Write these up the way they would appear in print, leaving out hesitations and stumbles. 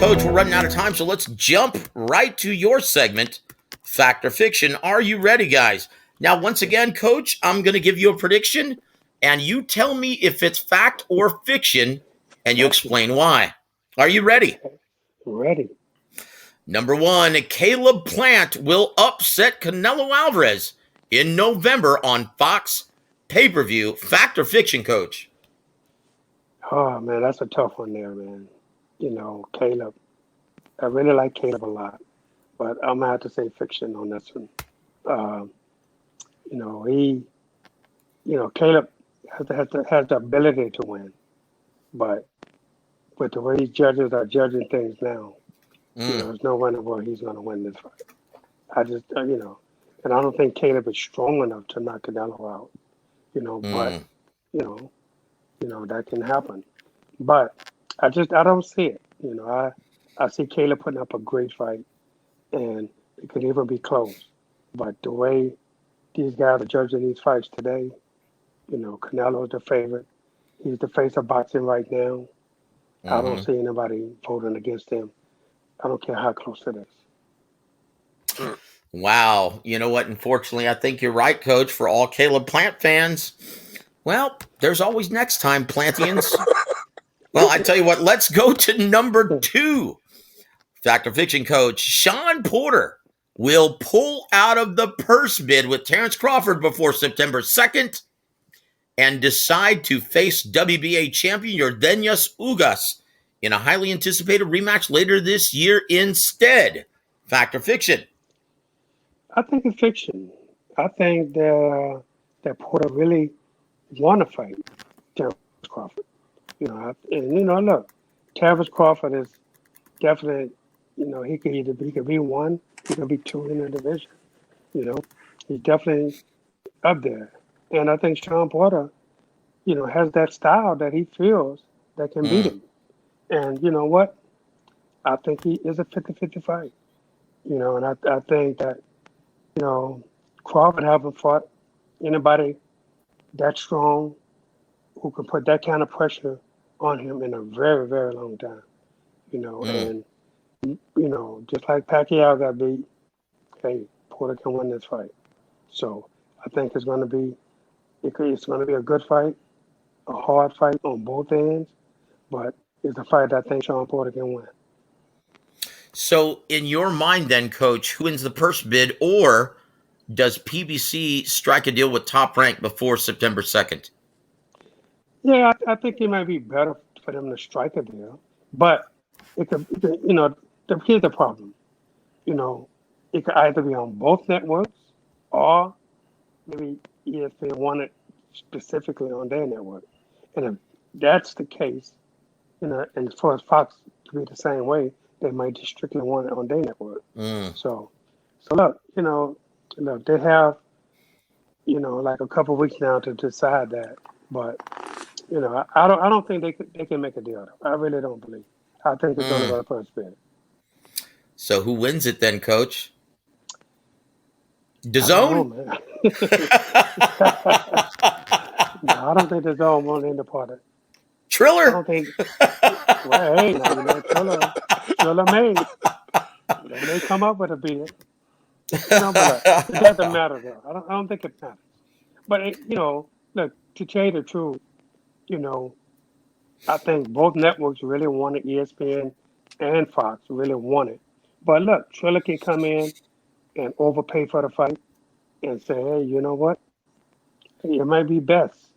Coach, we're running out of time, so let's jump right to your segment, Fact or Fiction. Are you ready, guys? Now, once again, Coach, I'm going to give you a prediction, and you tell me if it's fact or fiction, and you explain why. Are you ready? Ready. Number one, Caleb Plant will upset Canelo Alvarez in November on Fox pay-per-view. Fact or fiction, Coach? Oh, man, that's a tough one there, man. Caleb. I really like Caleb a lot, but I'm going to have to say fiction on this one. Caleb has the ability to win, but with the way these judges are judging things now, there's no way in the world he's going to win this fight. And I don't think Caleb is strong enough to knock Canelo out, but, that can happen. But I don't see it. I see Caleb putting up a great fight, and it could even be close. But the way these guys are judging these fights today, Canelo is the favorite. He's the face of boxing right now. I don't see anybody voting against him. I don't care how close it is. Wow. You know what? Unfortunately, I think you're right, Coach. For all Caleb Plant fans, well, there's always next time, Plantians. Well, I tell you what, let's go to number two. Fact or fiction, Coach? Sean Porter will pull out of the purse bid with Terrence Crawford before September 2nd and decide to face WBA champion Yordenis Ugas in a highly anticipated rematch later this year instead. Fact or fiction? I think it's fiction. I think that Porter really want to fight Terrence Crawford. Look, Terrence Crawford is definitely, he could be one, he could be two in the division. He's definitely up there. And I think Sean Porter, has that style that he feels that can beat him. And you know what? I think he is a 50-50 fight. And I think that, Crawford haven't fought anybody that strong who can put that kind of pressure on him in a very, very long time. And, just like Pacquiao got beat, hey, Porter can win this fight. So I think it's going to be a good fight, a hard fight on both ends, but it's a fight that I think Sean Porter can win. So in your mind then, Coach, who wins the purse bid, or does PBC strike a deal with Top Rank before September 2nd? Yeah, I think it might be better for them to strike a deal, but it could here's the problem. It could either be on both networks or maybe ESPN want it specifically on their network. And if that's the case, and as far as Fox to be the same way, they might just strictly want it on their network. So look, they have, like a couple of weeks now to decide that. But, I don't think they can make a deal. I really don't believe. I think it's going to go to first bid. So who wins it then, Coach? DAZN? No, I don't think DAZN won't end the party. Triller? I don't think. Well, hey, Triller may. They may come up with a bid. But it doesn't matter though. I don't think it matters. But look, to tell you the truth, I think both networks really wanted ESPN and Fox really wanted. But look, Triller can come in and overpay for the fight and say, hey, you know what? It might be best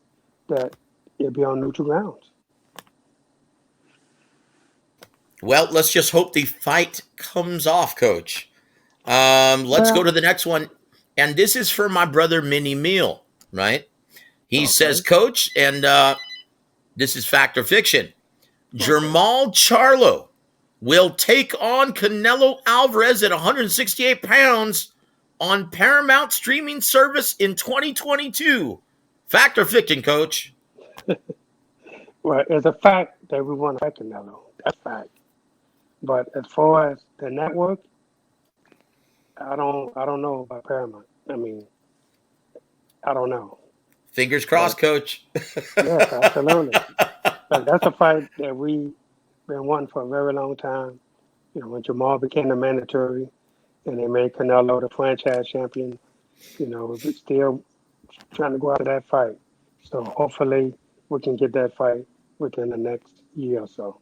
that it be on neutral grounds. Well, let's just hope the fight comes off, Coach. Let's go to the next one. And this is for my brother, Minnie Meal, right? He says, Coach, and this is fact or fiction. Jermall Charlo will take on Canelo Alvarez at 168 pounds on Paramount streaming service in 2022. Fact or fiction, Coach? Well, it's a fact that we want to fight Canelo. That's fact. But as far as the network, I don't know about Paramount. I mean, I don't know. Fingers crossed, Coach. Yes, absolutely. But that's a fight that we've been wanting for a very long time. when Jamal became the mandatory and they made Canelo the franchise champion, we're still trying to go after that fight. So hopefully we can get that fight within the next year or so.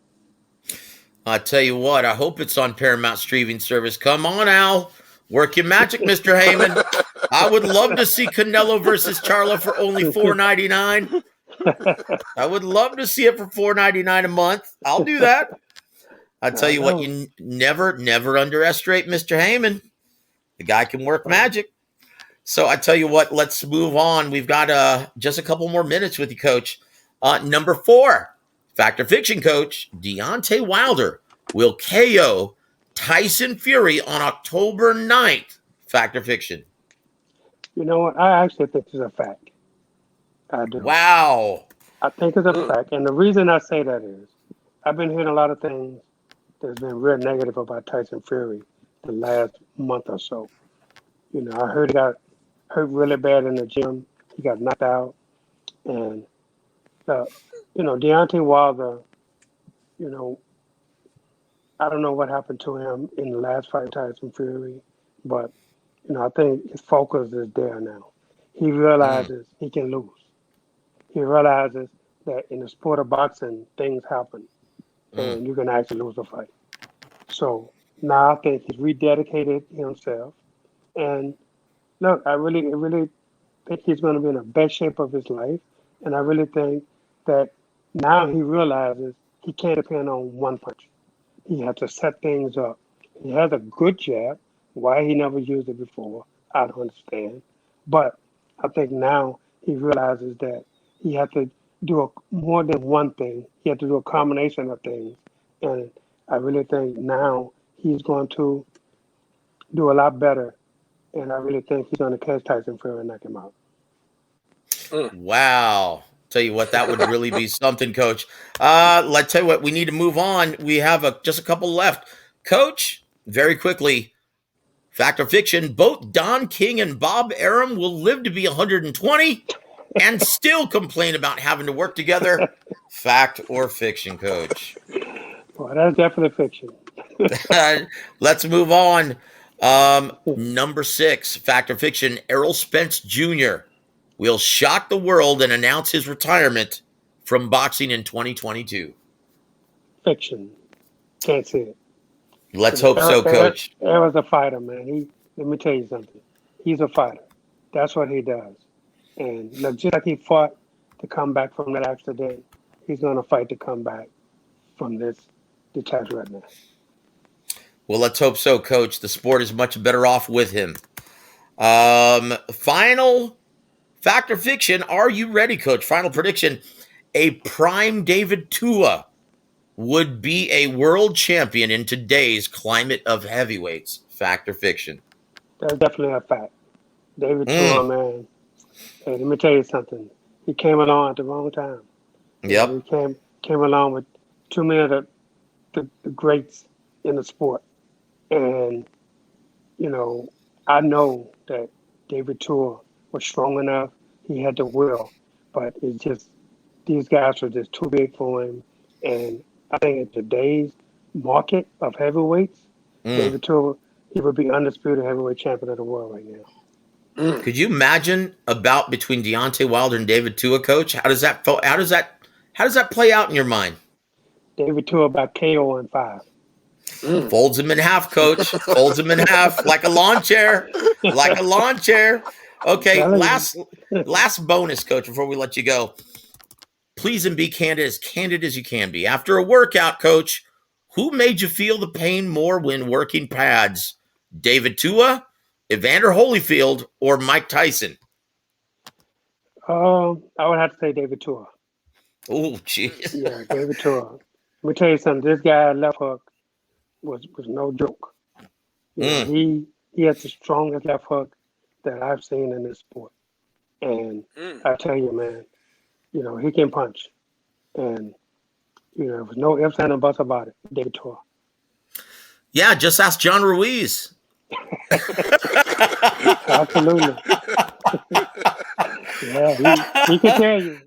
I tell you what, I hope it's on Paramount streaming service. Come on, Al. Work your magic, Mr. Heyman. I would love to see Canelo versus Charlo for only $4.99. I would love to see it for $4.99 a month. I'll do that. I tell you what, you never underestimate Mr. Heyman. The guy can work magic. So I tell you what, let's move on. We've got just a couple more minutes with you, Coach. Number 4, Fact or Fiction, Coach. Deontay Wilder will KO Tyson Fury on October 9th. Fact or Fiction? You know what? I actually think it's a fact. I do. Wow. I think it's a fact. And the reason I say that is I've been hearing a lot of things that's been real negative about Tyson Fury the last month or so. I heard he got hurt really bad in the gym. He got knocked out. And, Deontay Wilder, I don't know what happened to him in the last fight, Tyson Fury, but, I think his focus is there now. He realizes he can lose. He realizes that in the sport of boxing, things happen, and you can actually lose a fight. So now I think he's rededicated himself. And look, I really think he's going to be in the best shape of his life. And I really think that now he realizes he can't depend on one punch. He has to set things up. He has a good jab. Why he never used it before, I don't understand. But I think now he realizes that he has to do more than one thing. He has to do a combination of things. And I really think now he's going to do a lot better. And I really think he's going to catch Tyson Fury and knock him out. Wow. Tell you what, that would really be something, Coach. Let's tell you what, we need to move on. We have just a couple left. Coach, very quickly, fact or fiction, both Don King and Bob Arum will live to be 120 and still complain about having to work together. Fact or fiction, Coach? Well, that's definitely fiction. Let's move on. Number 6, fact or fiction, Errol Spence Jr. will shock the world and announce his retirement from boxing in 2022. Fiction. Can't see it. Let's hope so, Coach. Errol's a fighter, man. Let me tell you something. He's a fighter. That's what he does. And just like he fought to come back from that accident, he's going to fight to come back from this detached retina. Well, let's hope so, Coach. The sport is much better off with him. Final fact or fiction. Are you ready, Coach? Final prediction. A prime David Tua would be a world champion in today's climate of heavyweights. Fact or fiction? That's definitely a fact. David Tua, man. Hey, let me tell you something. He came along at the wrong time. Yep. He came along with too many of the greats in the sport. And, I know that David Tua was strong enough. He had the will. But it's just, these guys were just too big for him. And I think in today's market of heavyweights, David Tua, he would be undisputed heavyweight champion of the world right now. Could you imagine a bout between Deontay Wilder and David Tua, Coach? How does that play out in your mind? David Tua about KO in 5. Folds him in half, Coach. Folds him in half like a lawn chair. Like a lawn chair. Okay, last bonus, Coach, before we let you go. Please and be candid as you can be. After a workout, Coach, who made you feel the pain more when working pads? David Tua, Evander Holyfield, or Mike Tyson? I would have to say David Tua. Oh, jeez. Yeah, David Tua. Let me tell you something. This guy left hook was no joke. He has the strongest left hook that I've seen in this sport. And I tell you, man, he can punch. And, there was no ifs, ands, and buts about it. David Tua. Yeah, just ask John Ruiz. Absolutely. Yeah, he can tell you.